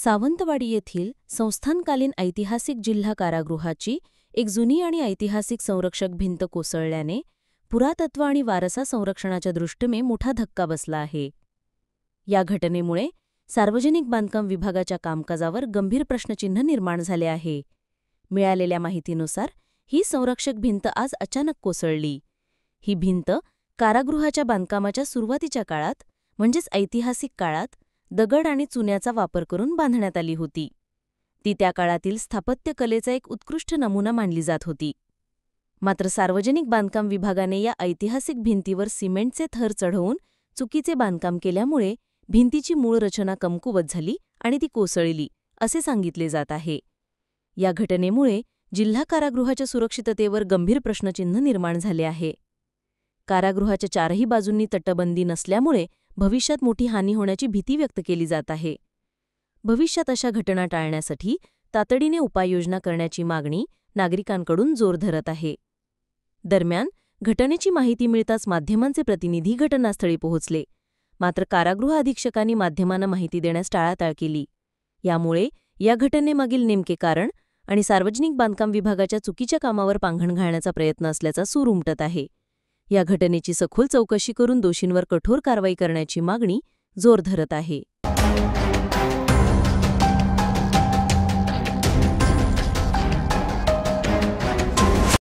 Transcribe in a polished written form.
सावंतवाडी येथील संस्थानकालीन ऐतिहासिक जिल्हा कारागृहाची एक जुनी आणि ऐतिहासिक संरक्षक भिंत कोसळल्याने पुरातत्व आणि वारसा संरक्षणाच्या दृष्टीने मोठा धक्का बसला आहे. या घटनेमुळे सार्वजनिक बांधकाम विभागाच्या कामकाजावर गंभीर प्रश्नचिन्ह निर्माण झाले आहे. मिळालेल्या माहितीनुसार ही संरक्षक भिंत आज अचानक कोसळली. ही भिंत कारागृहाच्या बांधकामाच्या सुरुवातीच्या काळात म्हणजेच ऐतिहासिक काळात दगड आणि चुन्याचा वापर करून बांधण्यात आली होती. ती त्या काळातील स्थापत्यकलेचा एक उत्कृष्ट नमुना मानली जात होती. मात्र सार्वजनिक बांधकाम विभागाने या ऐतिहासिक भिंतीवर सिमेंटचे थर चढवून चुकीचे बांधकाम केल्यामुळे भिंतीची मूळ रचना कमकुवत झाली आणि ती कोसळली, असे सांगितले जात आहे. या घटनेमुळे जिल्हा कारागृहाच्या सुरक्षिततेवर गंभीर प्रश्नचिन्ह निर्माण झाले आहे. कारागृहाच्या चारही बाजूंनी तटबंदी नसल्यामुळे भविष्यात मोठी हानी होण्याची भीती व्यक्त केली जात आहे. भविष्यात अशा घटना टाळण्यासाठी तातडीने उपाययोजना करण्याची मागणी नागरिकांकडून जोर धरत आहे. दरम्यान, घटनेची माहिती मिळताच माध्यमांचे प्रतिनिधी घटनास्थळी पोहोचले. मात्र कारागृह अधीक्षकांनी माध्यमांना माहिती देण्यास टाळाटाळ केली. यामुळे या घटनेमागील नेमके कारण आणि सार्वजनिक बांधकाम विभागाच्या चुकीच्या कामावर पांघण घालण्याचा प्रयत्न असल्याचा सूर उमटत आहे. या घटनेची सखोल चौकशी करून दोषींवर कठोर कारवाई करण्याची मागणी जोर धरत आहे.